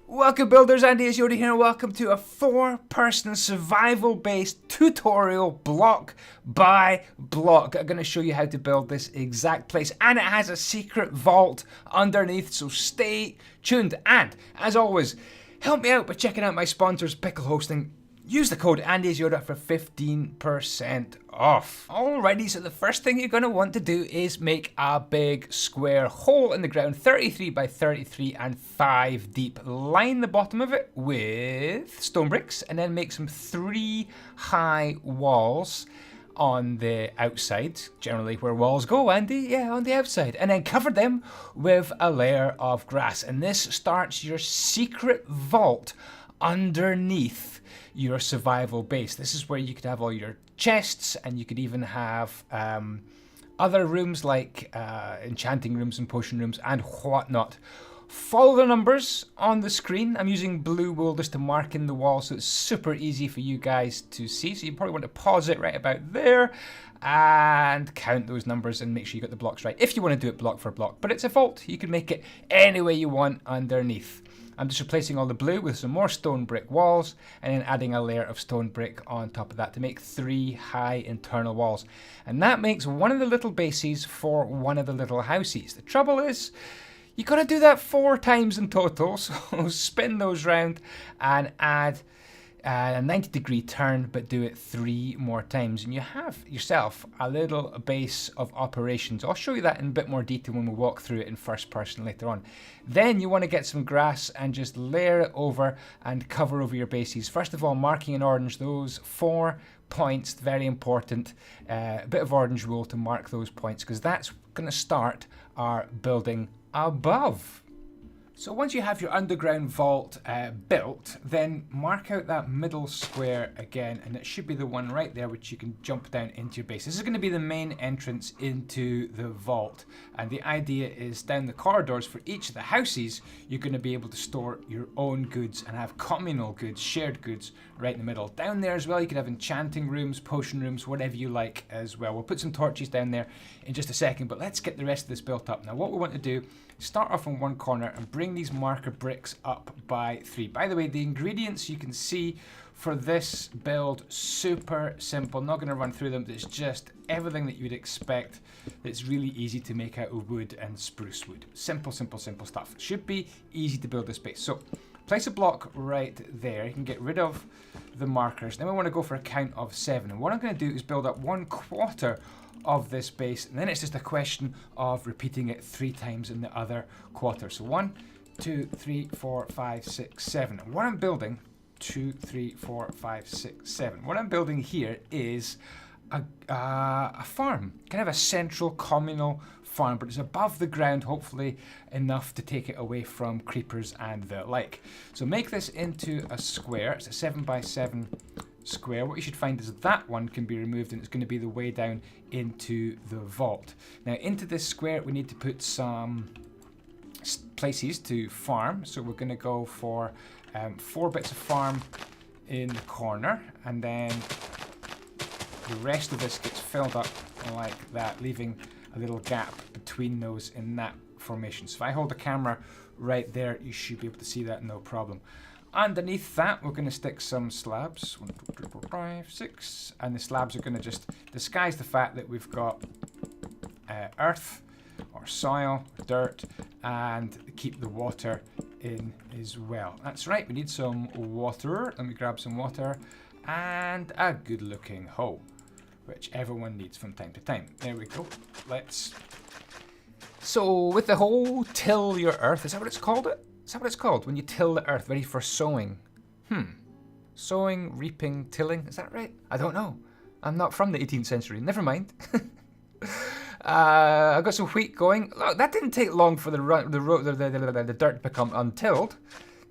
Welcome builders, andyisyoda here and welcome to a 4-person survival based tutorial block by block. I'm going to show you how to build this exact place, and it has a secret vault underneath, so stay tuned. And as always, help me out by checking out my sponsors, Pickle Hosting. Use the code andyisyoda for 15% off. Alrighty, so the first thing you're going to want to do is make a big square hole in the ground, 33 by 33 and 5 deep. Line the bottom of it with stone bricks and then make some 3 high walls on the outside, generally where walls go, Andy, yeah, on the outside, and then cover them with a layer of grass. And this starts your secret vault underneath your survival base. This is where you could have all your chests, and you could even have other rooms like enchanting rooms and potion rooms and whatnot. Follow the numbers on the screen. I'm using blue wool just to mark in the wall, so it's super easy for you guys to see. So you probably want to pause it right about there and count those numbers and make sure you got the blocks right if you want to do it block for block. But it's a vault. You can make it any way you want underneath. I'm just replacing all the blue with some more stone brick walls and then adding a layer of stone brick on top of that to make 3 high internal walls. And that makes one of the little bases for one of the little houses. The trouble is, you got to do that 4 times in total, so spin those round and add a 90-degree turn, but do it 3 more times, and you have yourself a little base of operations. I'll show you that in a bit more detail when we walk through it in first person later on. Then you want to get some grass and just layer it over and cover over your bases. First of all, marking in orange those 4 points, very important. A bit of orange wool to mark those points, because that's going to start our building above. So once you have your underground vault built, then mark out that middle square again, and it should be the one right there which you can jump down into your base. This is going to be the main entrance into the vault, and the idea is down the corridors for each of the houses you're going to be able to store your own goods and have communal goods, shared goods right in the middle. Down there as well you can have enchanting rooms, potion rooms, whatever you like as well. We'll put some torches down there in just a second, but let's get the rest of this built up. Now what we want to do, start off in one corner and bring these marker bricks up by 3. By the way, the ingredients you can see for this build, super simple. Not going to run through them, but it's just everything that you would expect. It's really easy to make out of wood and spruce wood. Simple, simple, simple stuff. Should be easy to build this base. So place a block right there. You can get rid of the markers. Then we want to go for a count of 7. And what I'm going to do is build up 1/4 of this base, and then it's just a question of repeating it 3 times in the other quarter. So 1, 2, 3, 4, 5, 6, 7. And what I'm building, 2, 3, 4, 5, 6, 7. What I'm building here is a farm, kind of a central communal farm, but it's above the ground, hopefully enough to take it away from creepers and the like. So make this into a square. It's a 7 by 7 square. What you should find is that one can be removed, and it's going to be the way down into the vault. Now into this square we need to put some places to farm, so we're going to go for 4 bits of farm in the corner, and then the rest of this gets filled up like that, leaving a little gap between those in that formation. So if I hold the camera right there, you should be able to see that no problem. Underneath that, we're going to stick some slabs. 1, 2, 3, 4, 5, 6. And the slabs are going to just disguise the fact that we've got earth or soil, dirt, and keep the water in as well. That's right, we need some water. Let me grab some water and a good looking hoe, which everyone needs from time to time. There we go. So with the hoe, till your earth. Is that what it's called? Is that what it's called? When you till the earth, ready for sowing. Sowing, reaping, tilling. Is that right? I don't know. I'm not from the 18th century. Never mind. I've got some wheat going. Look, that didn't take long for the dirt to become untilled.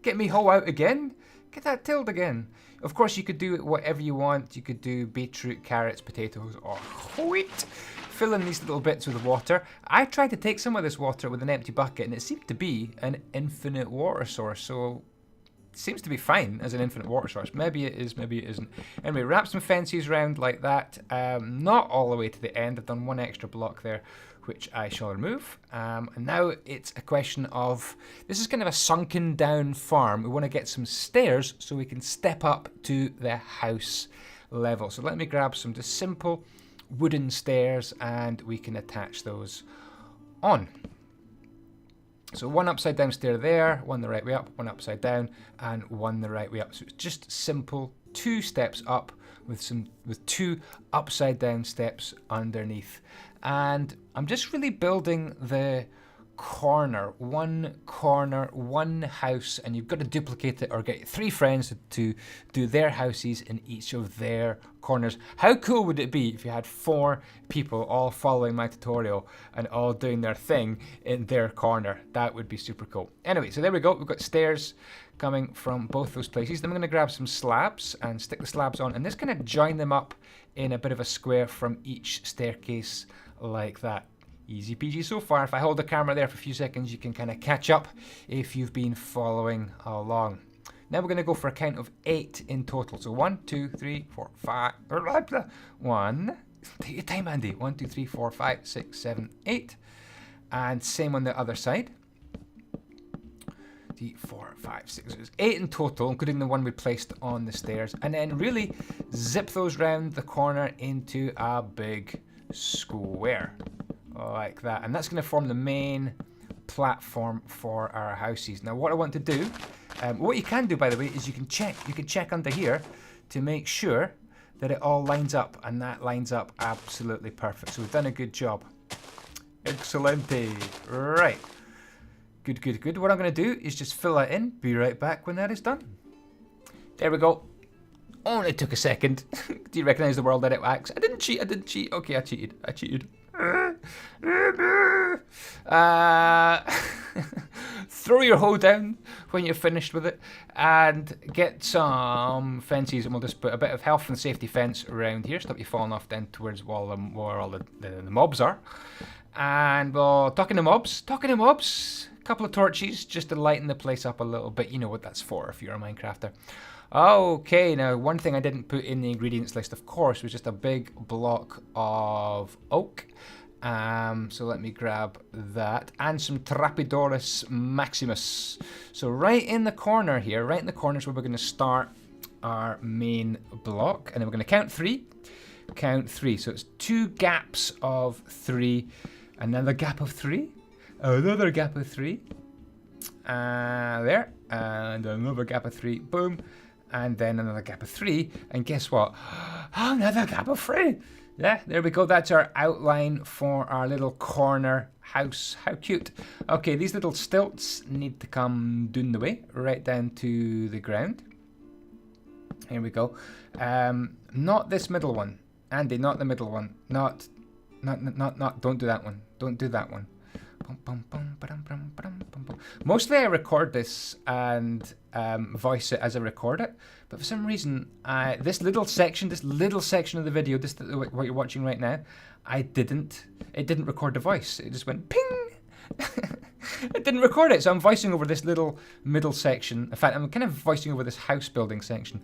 Get me hoe out again. Get that tilled again. Of course, you could do whatever you want. You could do beetroot, carrots, potatoes, or wheat. Fill in these little bits with water. I tried to take some of this water with an empty bucket, and it seemed to be an infinite water source. So it seems to be fine as an infinite water source. Maybe it is, maybe it isn't. Anyway, wrap some fences around like that. Not all the way to the end. I've done 1 extra block there, which I shall remove. And now it's a question of, this is kind of a sunken down farm. We want to get some stairs so we can step up to the house level. So let me grab some just simple wooden stairs and we can attach those on. So one upside down stair there, one the right way up, one upside down, and one the right way up. So it's just simple 2 steps up with 2 upside down steps underneath. And I'm just really building the corner, one house, and you've got to duplicate it or get 3 friends to do their houses in each of their corners. How cool would it be if you had 4 people all following my tutorial and all doing their thing in their corner? That would be super cool. Anyway, so there we go. We've got stairs coming from both those places. Then I'm going to grab some slabs and stick the slabs on, and just kind of join them up in a bit of a square from each staircase like that. Easy peasy so far. If I hold the camera there for a few seconds, you can kind of catch up if you've been following along. Now we're going to go for a count of 8 in total. So 1, 2, 3, 4, 5. 1. Take your time, Andy. 1, 2, 3, 4, 5, 6, 7, 8. And same on the other side. 3, 4, 5, 6, 8 in total, including the one we placed on the stairs. And then really zip those round the corner into a big square. Like that, and that's going to form the main platform for our houses. Now what I want to do, what you can do by the way, is you can check under here to make sure that it all lines up, and that lines up absolutely perfect. So we've done a good job. Excellente. Right, good. What I'm going to do is just fill that in. Be right back when that is done. There we go. Only took a second. Do you recognize the World Edit Wax? I didn't cheat. Okay, I cheated. Throw your hoe down when you're finished with it and get some fences, and we'll just put a bit of health and safety fence around here, stop you falling off down towards where all the mobs are. And we'll talking to mobs, a couple of torches just to lighten the place up a little bit. You know what that's for if you're a Minecrafter. Okay, now one thing I didn't put in the ingredients list, of course, was just a big block of oak. So let me grab that, and some Trapedoris Maximus. So right in the corner here, right in the corner is where we're going to start our main block, and then we're going to count 3. Count 3. So it's 2 gaps of 3, another gap of 3, another gap of 3, there, and another gap of 3. Boom. And then another gap of 3, and guess what? Another gap of 3. Yeah, there we go. That's our outline for our little corner house. How cute. Okay, these little stilts need to come down the way, right down to the ground. Here we go. Not this middle one. Andy, not the middle one. Not, don't do that one. Don't do that one. Mostly I record this and voice it as I record it, but for some reason this little section of the video, what you're watching right now, it didn't record the voice. It just went ping. It didn't record it, so I'm voicing over this little middle section. In fact, I'm kind of voicing over this house building section.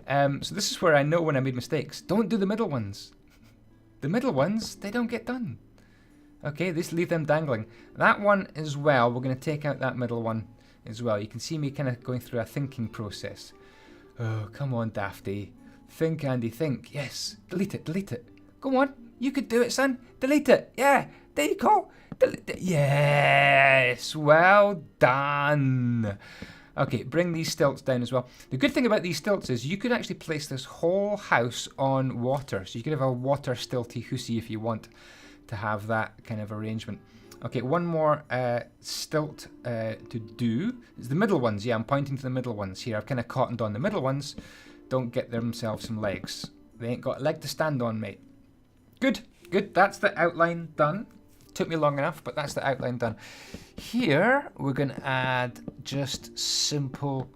So this is where I know when I made mistakes. Don't do the middle ones. The middle ones, they don't get done. Okay, just leave them dangling. That one as well, we're going to take out that middle one as well. You can see me kind of going through a thinking process. Oh, come on, Dafty. Think, Andy, think. Yes, delete it. Go on, you could do it, son. Delete it. Yeah, there you go. Delete it. Yes, well done. Okay, bring these stilts down as well. The good thing about these stilts is you could actually place this whole house on water. So you could have a water stilty hoosey if you want to have that kind of arrangement. Okay, one more stilt to do. It's the middle ones. Yeah, I'm pointing to the middle ones here. I've kind of cottoned on the middle ones. Don't get themselves some legs. They ain't got a leg to stand on, mate. Good. That's the outline done. Took me long enough, but that's the outline done. Here, we're going to add just simple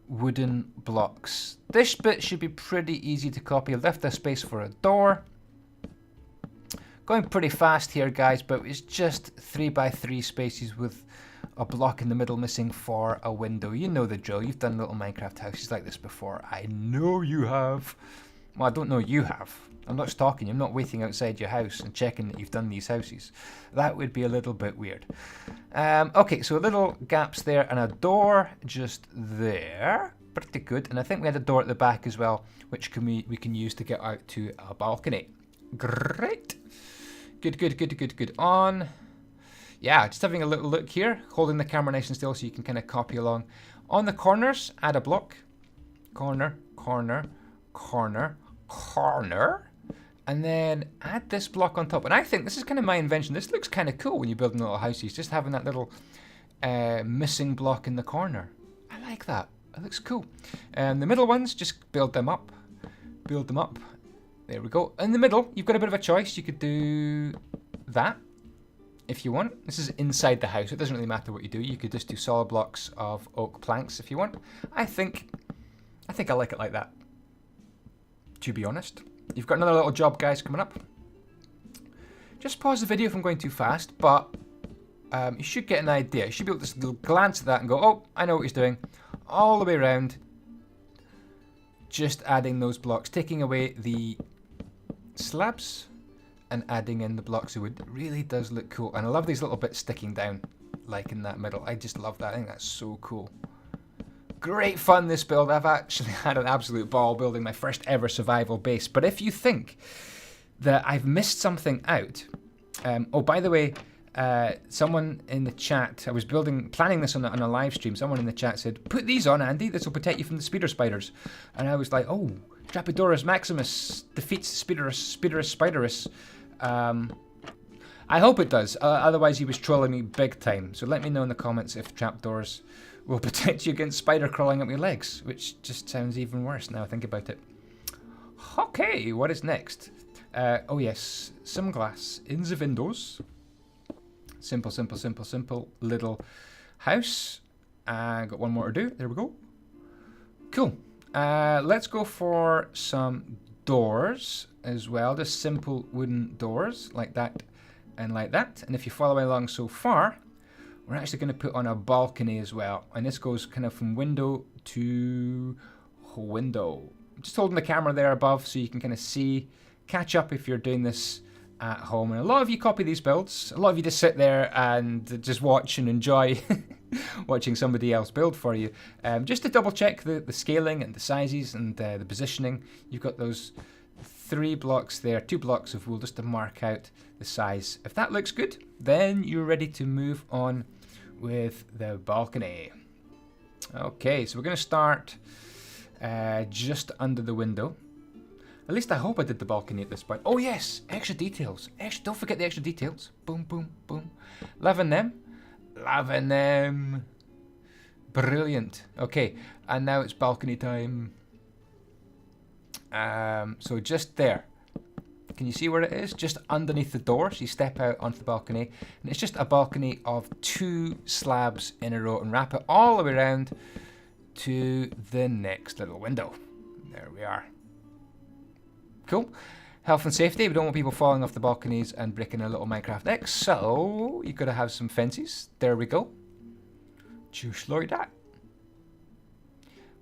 wooden blocks. This bit should be pretty easy to copy. Left a space for a door. Going pretty fast here, guys, but it's just 3x3 spaces with a block in the middle missing for a window. You know the drill. You've done little Minecraft houses like this before. I know you have. Well, I don't know, you have. I'm not stalking you. I'm not waiting outside your house and checking that you've done these houses. That would be a little bit weird. Okay, so little gaps there and a door just there. Pretty good. And I think we had a door at the back as well, which we can use to get out to a balcony. Great. Good. On. Yeah, just having a little look here. Holding the camera nice and still so you can kind of copy along. On the corners, add a block. Corner. And then add this block on top. And I think this is kind of my invention. This looks kind of cool when you're building little houses. Just having that little missing block in the corner. I like that. That looks cool. And the middle ones, just build them up. There we go. In the middle, you've got a bit of a choice. You could do that if you want. This is inside the house. It doesn't really matter what you do. You could just do solid blocks of oak planks if you want. I think I like it like that, to be honest. You've got another little job, guys, coming up. Just pause the video if I'm going too fast, but you should get an idea. You should be able to glance at that and go, oh, I know what he's doing. All the way around, just adding those blocks, taking away the slabs and adding in the blocks of wood. It really does look cool. And I love these little bits sticking down, like in that middle. I just love that. I think that's so cool. Great fun, this build. I've actually had an absolute ball building my first ever survival base. But if you think that I've missed something out, oh, by the way, someone in the chat, I was planning this on a live stream, someone in the chat said, put these on, Andy, this will protect you from the speeder spiders. And I was like, oh, Trapdosaurus Maximus defeats Speederus Spiderus. I hope it does, otherwise he was trolling me big time. So let me know in the comments if trapdoors will protect you against spider crawling up your legs, which just sounds even worse now I think about it. Okay, what is next? Oh yes, some glass in the windows. Simple little house. Got one more to do. There we go. Cool. Let's go for some doors as well. Just simple wooden doors like that and like that. And if you follow along so far, we're actually going to put on a balcony as well. And this goes kind of from window to window. Just holding the camera there above so you can kind of see, catch up if you're doing this at home. And a lot of you copy these builds. A lot of you just sit there and just watch and enjoy watching somebody else build for you. Just to double check the scaling and the sizes and the positioning, you've got those 3 blocks there, 2 blocks of wool just to mark out the size. If that looks good, then you're ready to move on with the balcony. Okay, so we're going to start just under the window. At least I hope I did the balcony at this point. Oh yes, extra details. Don't forget the extra details. Boom, boom, boom. Loving them. Brilliant. Okay, and now it's balcony time. So just there. Can you see where it is? Just underneath the door. So you step out onto the balcony. And it's just a balcony of 2 slabs in a row. And wrap it all the way around to the next little window. There we are. Cool. Health and safety. We don't want people falling off the balconies and breaking a little Minecraft X. So you've got to have some fences. There we go. Just like that.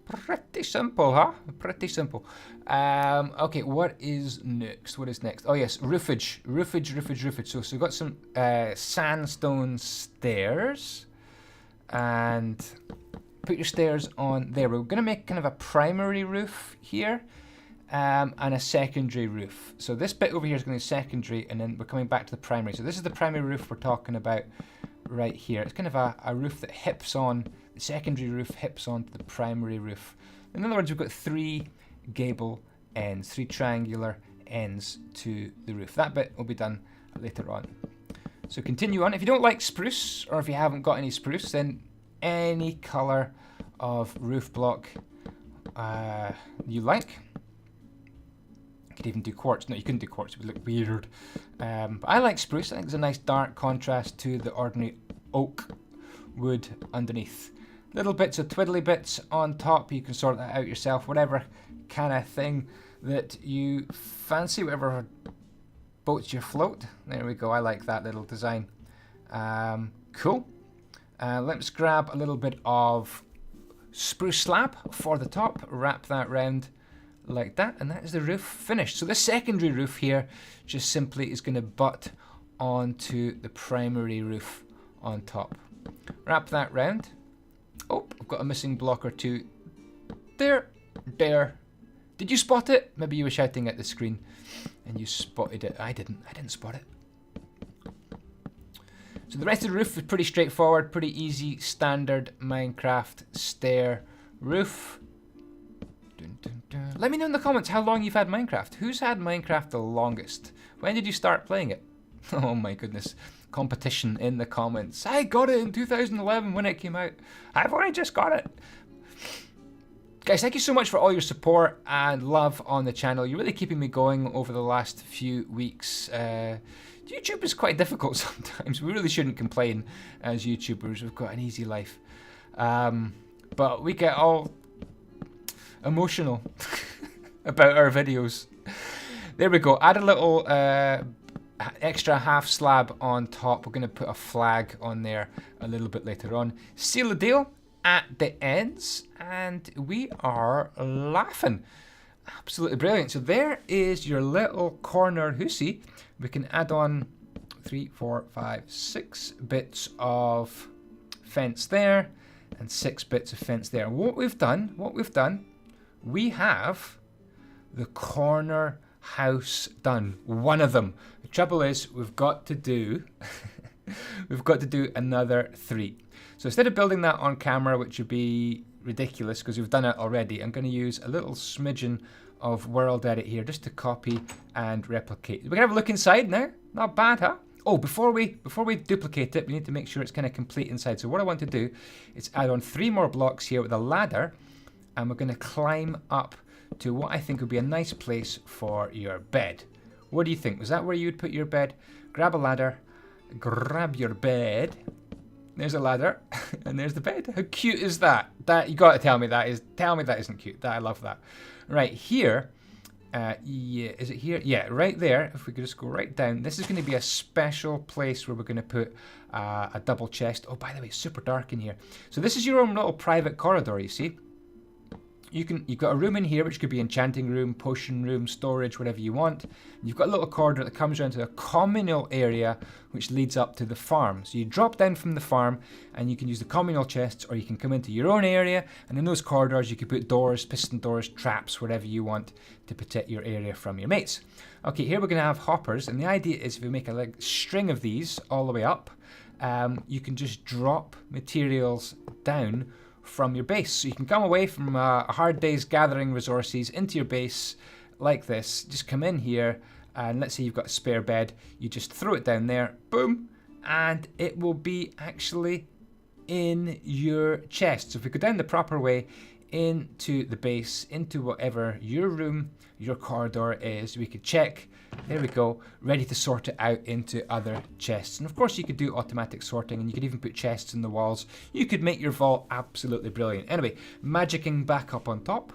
Pretty simple, huh? Pretty simple. Okay, what is next? Oh yes, roofage. So we've got some sandstone stairs. And put your stairs on there. We're going to make kind of a primary roof here. And a secondary roof. So this bit over here is going to be secondary, and then we're coming back to the primary. So this is the primary roof we're talking about right here. It's kind of a roof that hips on, the secondary roof hips onto the primary roof. In other words, we've got 3 gable ends, 3 triangular ends to the roof. That bit will be done later on. So continue on. If you don't like spruce, or if you haven't got any spruce, then any colour of roof block you like. Could even do quartz. No, you couldn't do quartz. It would look weird. But I like spruce. I think it's a nice dark contrast to the ordinary oak wood underneath. Little bits of twiddly bits on top. You can sort that out yourself. Whatever kind of thing that you fancy. Whatever boats your float. There we go. I like that little design. Cool. Let's grab a little bit of spruce slab for the top. Wrap that round like that, and that is the roof finished. So the secondary roof here just simply is going to butt onto the primary roof on top. Wrap that round. Oh, I've got a missing block or two. There. Did you spot it? Maybe you were shouting at the screen and you spotted it. I didn't spot it. So the rest of the roof is pretty straightforward, pretty easy, standard Minecraft stair roof. Dun, dun, dun. Let me know in the comments how long you've had Minecraft. Who's had Minecraft the longest? When did you start playing it? Oh my goodness. Competition in the comments. I got it in 2011 when it came out. I've only just got it. Guys, thank you so much for all your support and love on the channel. You're really keeping me going over the last few weeks. YouTube is quite difficult sometimes. We really shouldn't complain as YouTubers. We've got an easy life. But we get all emotional about our videos. There we go. Add a little extra half slab on top. We're going to put a flag on there a little bit later on. Seal the deal at the ends, and we are laughing. Absolutely brilliant. So there is your little corner hussy. We can add on 3, 4, 5, 6 bits of fence there and 6 bits of fence there. What we've done, we have the corner house done. One of them. The trouble is we've got to do another 3. So instead of building that on camera, which would be ridiculous because we've done it already, I'm going to use a little smidgen of World Edit here just to copy and replicate. We can have a look inside now. Not bad, huh? Oh, before we duplicate it, we need to make sure it's kind of complete inside. So what I want to do is add on 3 more blocks here with a ladder, and we're going to climb up to what I think would be a nice place for your bed. What do you think? Was that where you would put your bed? Grab a ladder, grab your bed. There's a ladder, and there's the bed. How cute is that? That you got to tell me that isn't cute. I love that. Right here, yeah, is it here? Yeah, right there. If we could just go right down, this is going to be a special place where we're going to put a double chest. Oh, by the way, it's super dark in here. So this is your own little private corridor. You see, you've got a room in here which could be enchanting room, potion room, storage, whatever you want. You've got a little corridor that comes around to a communal area which leads up to the farm. So you drop down from the farm and you can use the communal chests, or you can come into your own area, and in those corridors you can put doors, piston doors, traps, whatever you want to protect your area from your mates. Okay, here we're going to have hoppers, and the idea is if we make a string of these all the way up, you can just drop materials down from your base. So you can come away from a hard day's gathering resources into your base like this. Just come in here, and let's say you've got a spare bed. You just throw it down there, boom, and it will be actually in your chest. So if we go down the proper way into the base, into whatever your room, your corridor is, we could check. There we go, ready to sort it out into other chests. And of course you could do automatic sorting, and you could even put chests in the walls. You could make your vault absolutely brilliant. Anyway, magicking back up on top.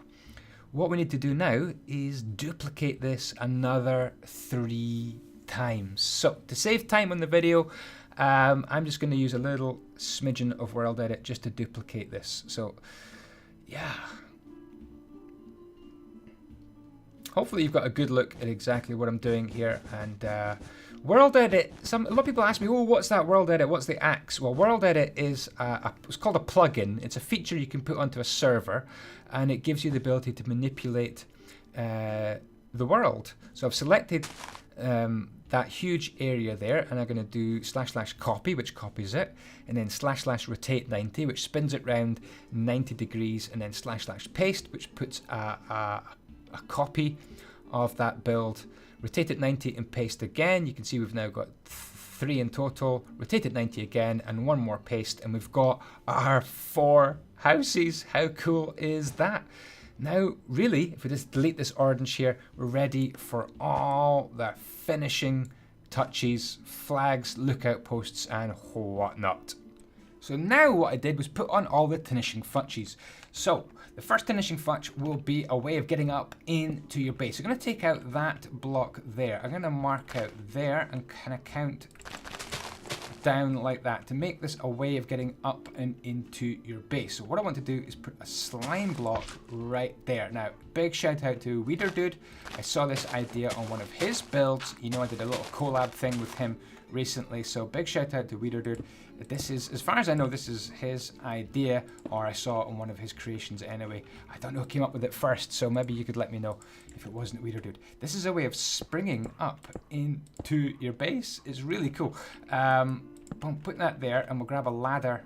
What we need to do now is duplicate this another 3 times. So to save time on the video, I'm just going to use a little smidgen of World Edit just to duplicate this. So yeah. Hopefully you've got a good look at exactly what I'm doing here. And World Edit, a lot of people ask me, oh, what's that World Edit? What's the axe? Well, World Edit is it's called a plugin. It's a feature you can put onto a server, and it gives you the ability to manipulate the world. So I've selected that huge area there, and I'm going to do / copy, which copies it, and then / rotate 90, which spins it round 90 degrees, and then / paste, which puts a copy of that build. Rotate it 90 and paste again. You can see we've now got 3 in total. Rotate it 90 again, and 1 more paste, and we've got our 4 houses. How cool is that? Now, really, if we just delete this orange here, we're ready for all the finishing touches, flags, lookout posts, and whatnot. So now what I did was put on all the finishing touches. So the first finishing touch will be a way of getting up into your base. I'm going to take out that block there. I'm going to mark out there and kind of count down like that to make this a way of getting up and into your base. So what I want to do is put a slime block right there. Now, big shout out to Weeder Dude. I saw this idea on one of his builds. You know, I did a little collab thing with him recently, so big shout out to Weeder Dude. This is, as far as I know, this is his idea, or I saw it on one of his creations anyway. I don't know who came up with it first, so maybe you could let me know if it wasn't Weeder Dude. This is a way of springing up into your base. It's really cool. Put that there, and we'll grab a ladder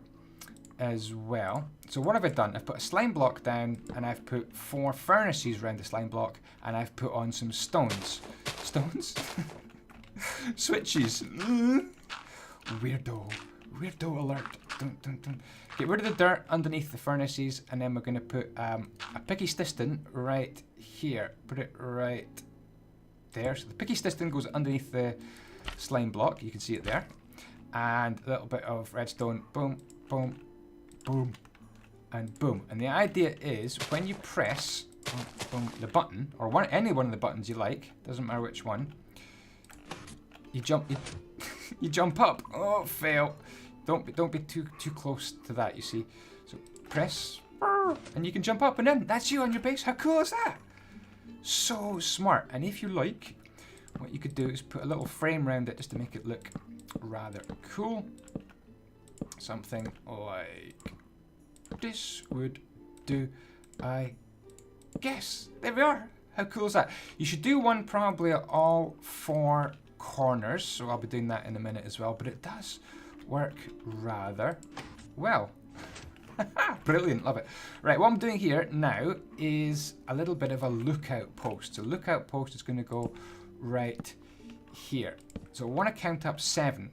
as well. So what have I done? I've put a slime block down, and I've put 4 furnaces around the slime block, and I've put on some stones. Stones? Switches. Weirdo. Weirdo alert. Dun, dun, dun. Get rid of the dirt underneath the furnaces, and then we're going to put a picky stiston right here. Put it right there. So the picky stiston goes underneath the slime block. You can see it there. And a little bit of redstone. Boom, boom, boom, and boom. And the idea is when you press boom, the button, or any one of the buttons you like, doesn't matter which one, you jump. You jump up. Oh, fail. Don't be too close to that, you see. So press, and you can jump up, and then that's you on your base. How cool is that? So smart. And if you like, what you could do is put a little frame around it just to make it look rather cool. Something like this would do, I guess. There we are. How cool is that? You should do one probably at all 4 corners, so I'll be doing that in a minute as well, but it does work rather well. Brilliant, love it. Right, what I'm doing here now is a little bit of a lookout post. So lookout post is going to go right here. So I want to count up 7.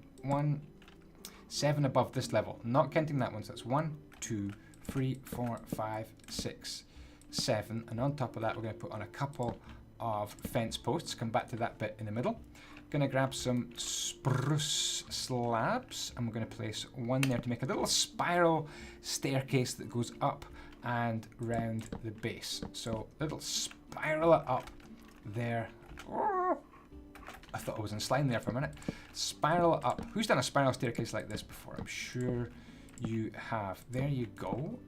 7 above this level, not counting that one. So that's 1, 2, 3, 4, 5, 6, 7, and on top of that we're going to put on a couple of fence posts. Come back to that bit in the middle. Gonna grab some spruce slabs, and we're gonna place one there to make a little spiral staircase that goes up and round the base. So little spiral it up there. Oh, I thought I was in slime there for a minute. Spiral it up. Who's done a spiral staircase like this before? I'm sure you have. There you go.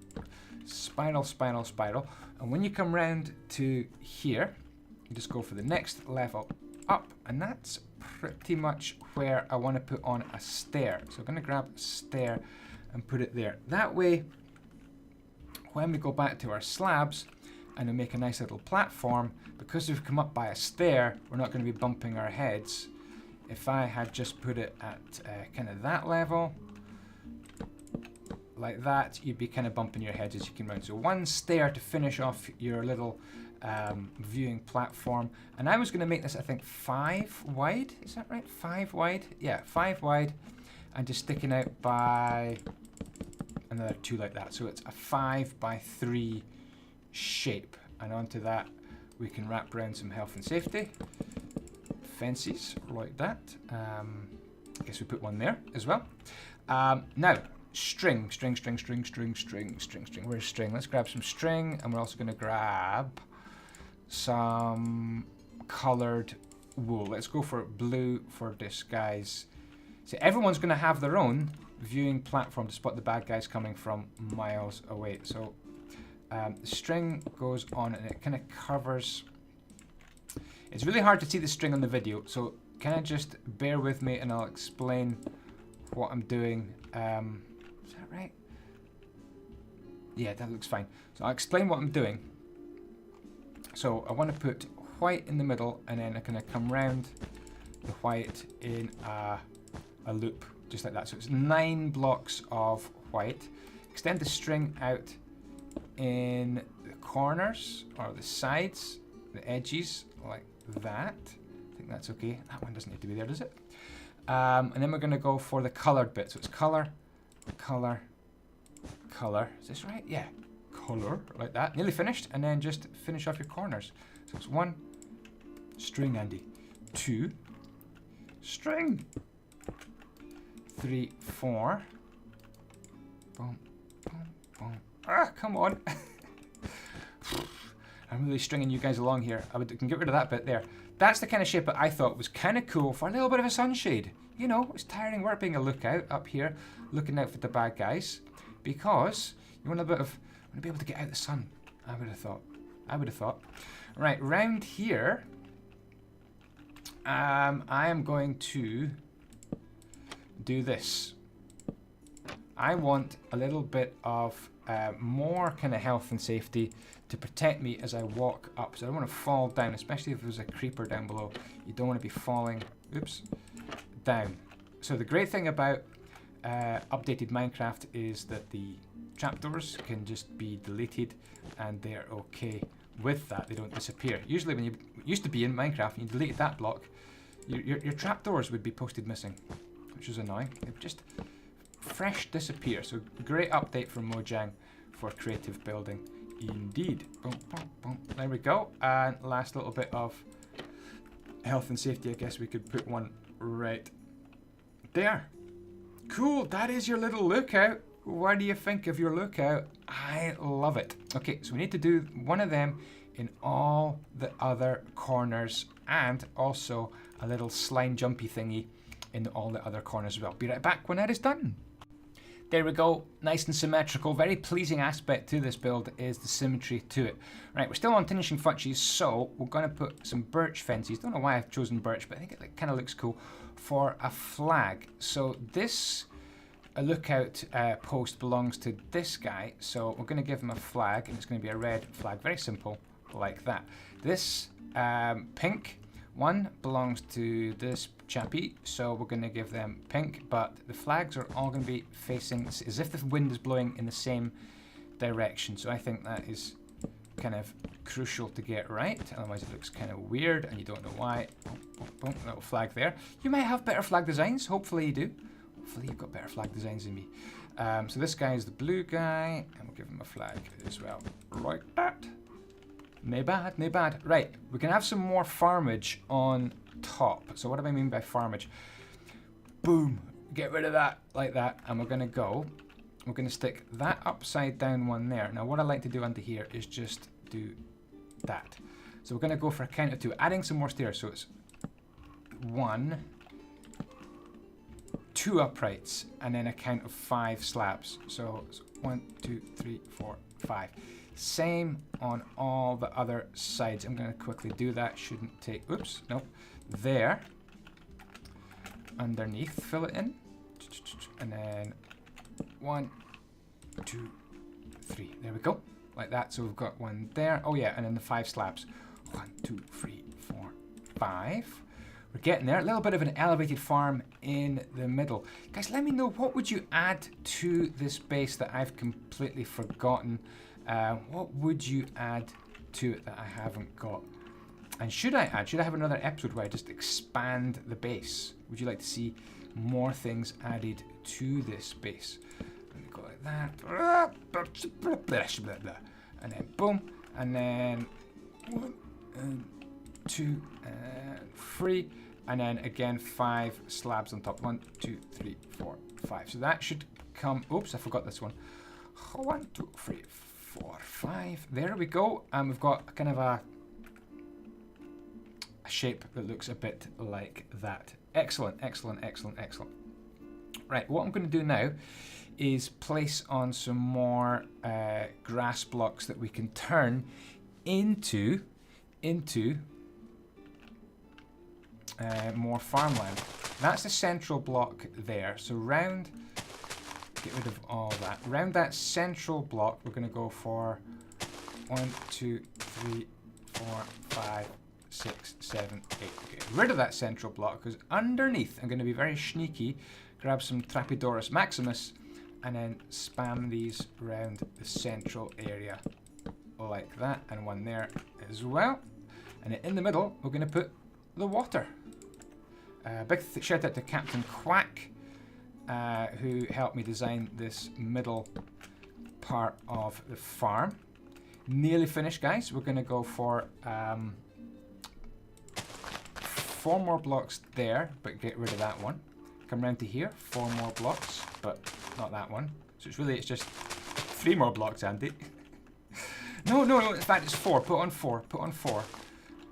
Spiral, spiral, spiral. And when you come round to here, you just go for the next level up, and that's pretty much where I want to put on a stair. So I'm going to grab a stair and put it there. That way, when we go back to our slabs and we make a nice little platform, because we've come up by a stair, we're not going to be bumping our heads. If I had just put it at kind of that level, like that, you'd be kind of bumping your heads as you come round. So one stair to finish off your little viewing platform, and I was going to make this, I think, 5 wide. Is that right? 5 wide? Yeah, 5 wide, and just sticking out by another 2 like that. So it's a 5 by 3 shape, and onto that we can wrap around some health and safety fences like that. I guess we put one there as well. Now, string. Where's string? Let's grab some string, and we're also going to grab some colored wool. Let's go for blue for this, guys. So everyone's going to have their own viewing platform to spot the bad guys coming from miles away. So the string goes on, and it kind of covers. It's really hard to see the string on the video, so can I just bear with me and I'll explain what I'm doing. Is that right? Yeah, that looks fine. So I'll explain what I'm doing. So I want to put white in the middle, and then I'm going to come round the white in a loop, just like that. So it's 9 blocks of white. Extend the string out in the corners, or the sides, the edges, like that. I think that's okay. That one doesn't need to be there, does it? And then we're going to go for the colored bit. So it's color, color, color. Is this right? Yeah. Color, like that. Nearly finished. And then just finish off your corners. So it's 1, string, Andy. 2, string. 3, 4. Boom, boom, boom. Ah, come on. I'm really stringing you guys along here. I can get rid of that bit there. That's the kind of shape that I thought was kind of cool for a little bit of a sunshade. You know, it's tiring work being a lookout up here, looking out for the bad guys, because you want to be able to get out the sun. I would have thought. I would have thought. Right, round here, I am going to do this. I want a little bit of more kind of health and safety to protect me as I walk up. So I don't want to fall down, especially if there's a creeper down below. You don't want to be falling, oops, down. So the great thing about updated Minecraft is that the trapdoors can just be deleted and they're okay with that. They don't disappear. Usually when you used to be in Minecraft and you deleted that block, your trapdoors would be posted missing, which is annoying. They would just fresh disappear. So great update from Mojang for creative building indeed. Boom, boom, boom. There we go. And last little bit of health and safety. I guess we could put one right there. Cool, that is your little lookout. What do you think of your lookout? I love it. Okay, so we need to do one of them in all the other corners and also a little slime jumpy thingy in all the other corners as well. Be right back when that is done. There we go, nice and symmetrical. Very pleasing aspect to this build is the symmetry to it. Right, we're still on finishing touches, so we're going to put some birch fences. Don't know why I've chosen birch, but I think it kind of looks cool for a flag. So this lookout post belongs to this guy, so we're going to give him a flag, and it's going to be a red flag. Very simple, like that. This pink one belongs to this chappie, so we're going to give them pink, but the flags are all going to be facing as if the wind is blowing in the same direction. So I think that is kind of crucial to get right, otherwise it looks kind of weird and you don't know why. Boom, boom, boom, little flag there. You might have better flag designs, hopefully you do. Hopefully you've got better flag designs than me. So this guy is the blue guy, and we'll give him a flag as well, like that. Nae bad, nae bad. Right, we can have some more farmage on top. So what do I mean by farmage? Boom, get rid of that, like that, and we're going to stick that upside down one there. Now what I like to do under here is just do that. So we're going to go for a count of two, adding some more stairs. So it's 1, 2 uprights, and then a count of 5 slabs. So it's 1, 2, 3, 4, 5. Same on all the other sides. I'm going to quickly do that. Shouldn't take, oops, nope. There. Underneath, fill it in. And then 1, 2, 3. There we go. Like that. So we've got one there. Oh yeah, and then the 5 slabs. 1, 2, 3, 4, 5. We're getting there. A little bit of an elevated farm in the middle. Guys, let me know, what would you add to this base that I've completely forgotten? What would you add to it that I haven't got? And should I have another episode where I just expand the base? Would you like to see more things added to this base? Let me go like that. And then boom. And then 1 and 2 and 3. And then again 5 slabs on top. 1, 2, 3, 4, 5. So that should come. Oops, I forgot this one. 1, 2, 3, 4, 5. There we go. And we've got kind of a shape that looks a bit like that. Excellent, excellent, excellent, excellent. Right, what I'm going to do now is place on some more grass blocks that we can turn into more farmland. That's the central block there. So round, get rid of all that. Round that central block, we're going to go for 1, 2, 3, 4, 5, 6, 7, 8. Get rid of that central block, because underneath, I'm going to be very sneaky, grab some Trapidorus Maximus, and then spam these around the central area like that, and one there as well. And in the middle, we're going to put the water. Big shout out to Captain Quack, who helped me design this middle part of the farm. Nearly finished, guys. We're going to go for 4 more blocks there, but get rid of that one. Come round to here, 4 more blocks, but not that one. So it's just 3 more blocks, Andy. No, no, no, in fact it's 4. Put on 4. Put on 4.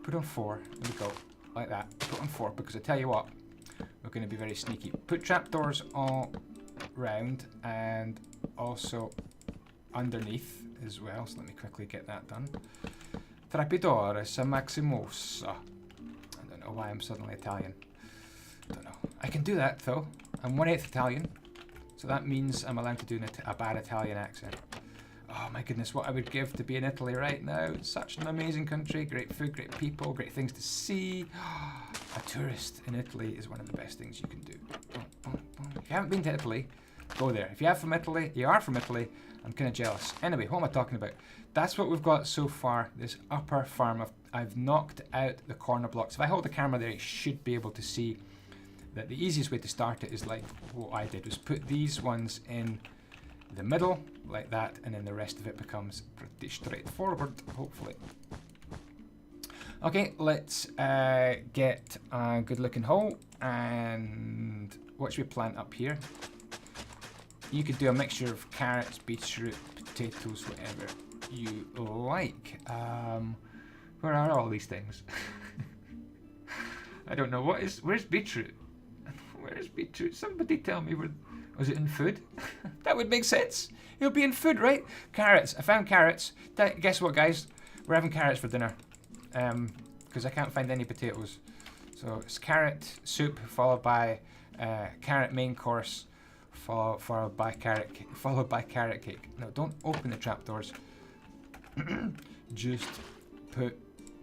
Put on 4. There we go. Like that. Put on 4, because I tell you what, we're going to be very sneaky. Put trapdoors all round and also underneath as well. So let me quickly get that done. Trapidores maximosa. I don't know why I'm suddenly Italian. I don't know. I can do that though. I'm 1/8 Italian, so that means I'm allowed to do a bad Italian accent. Oh my goodness, what I would give to be in Italy right now. It's such an amazing country, great food, great people, great things to see. A tourist in Italy is one of the best things you can do. If you haven't been to Italy, go there. If you are from Italy, I'm kind of jealous. Anyway, what am I talking about? That's what we've got so far, this upper farm. I've knocked out the corner blocks. If I hold the camera there, you should be able to see that the easiest way to start it is like what I did, was put these ones in the middle, like that, and then the rest of it becomes pretty straightforward, hopefully. Okay, let's get a good looking hole, and what should we plant up here? You could do a mixture of carrots, beetroot, potatoes, whatever you like. Where are all these things? I don't know. Where's beetroot? Where's beetroot? Somebody tell me where. Was it in food? That would make sense. It'll be in food, right? Carrots. I found carrots. Guess what, guys? We're having carrots for dinner. Because I can't find any potatoes. So it's carrot soup followed by carrot main course, followed by carrot cake. No, don't open the trapdoors. Just put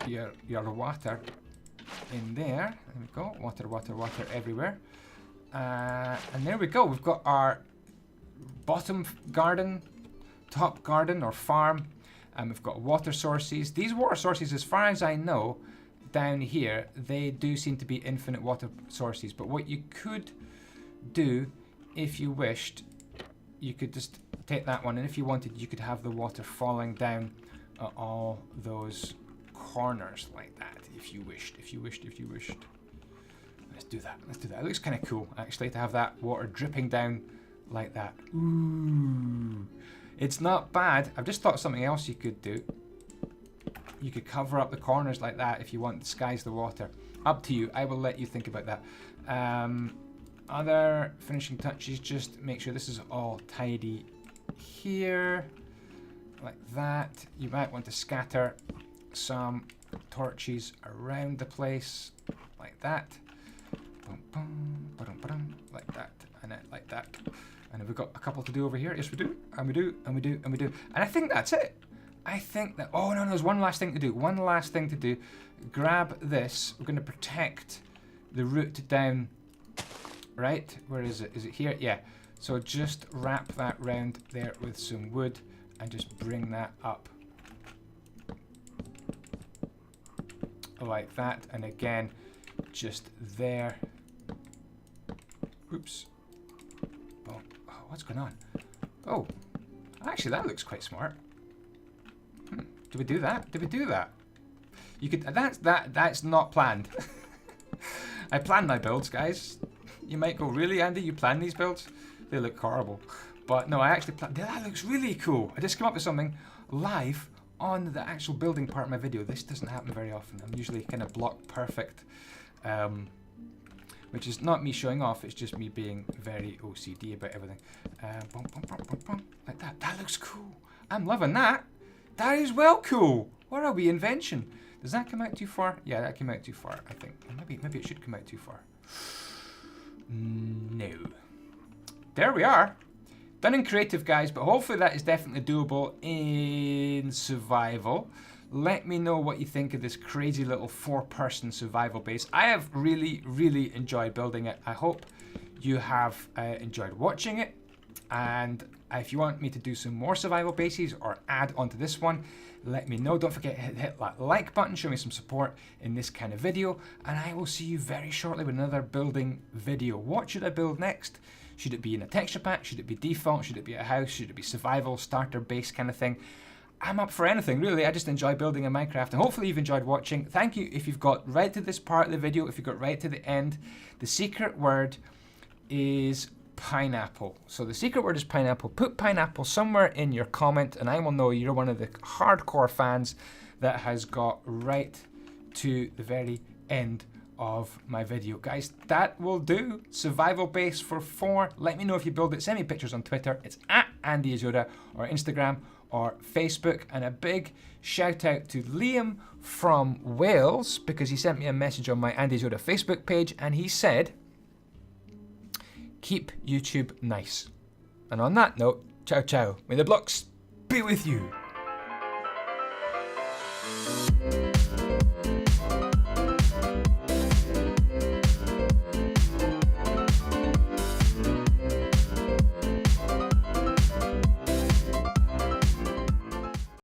your water in there. There we go. Water, water, water everywhere. And there we go. We've got our bottom garden, top garden or farm, and we've got water sources. These water sources, as far as I know, down here, they do seem to be infinite water sources. But what you could do, if you wished, you could just take that one, and if you wanted, you could have the water falling down all those corners like that, if you wished. Let's do that. It looks kind of cool, actually, to have that water dripping down like that. Ooh. It's not bad. I've just thought of something else you could do. You could cover up the corners like that if you want to disguise the water. Up to you. I will let you think about that. Other finishing touches, just make sure this is all tidy here. Like that. You might want to scatter some torches around the place. Like that. Like that, and like that. And have we got a couple to do over here? Yes, we do. And we do. And I think that's it. I think that, oh no, there's one last thing to do. Grab this. We're going to protect the root down, right? Where is it? Is it here? Yeah. So just wrap that round there with some wood and just bring that up. Like that. And again, just there. Oops. Oh, what's going on? Oh, actually that looks quite smart. Did we do that? You could. That's not planned. I plan my builds, guys. You might go, really, Andy? You plan these builds? They look horrible. But no, I actually planned. That looks really cool. I just came up with something live on the actual building part of my video. This doesn't happen very often. I'm usually kind of block perfect. Which is not me showing off, it's just me being very OCD about everything. Like that. That looks cool. I'm loving that. That is well cool. What a wee invention. Does that come out too far? Yeah, that came out too far, I think. Maybe it should come out too far. No. There we are. Done in creative, guys, but hopefully that is definitely doable in survival. Let me know what you think of this crazy little 4-person survival base. I have really, really enjoyed building it. I hope you have enjoyed watching it. And if you want me to do some more survival bases or add onto this one, let me know. Don't forget to hit that like button, show me some support in this kind of video. And I will see you very shortly with another building video. What should I build next? Should it be in a texture pack? Should it be default? Should it be a house? Should it be survival, starter base kind of thing? I'm up for anything, really. I just enjoy building in Minecraft, and hopefully you've enjoyed watching. Thank you if you've got right to this part of the video, if you got right to the end. The secret word is pineapple. So the secret word is pineapple. Put pineapple somewhere in your comment and I will know you're one of the hardcore fans that has got right to the very end of my video. Guys, that will do. Survival base for 4. Let me know if you build it. Send me pictures on Twitter. It's at andyisyoda or Instagram or Facebook. And a big shout out to Liam from Wales because he sent me a message on my Andy Is Yoda Facebook page and he said, keep YouTube nice. And on that note, ciao ciao. May the blocks be with you.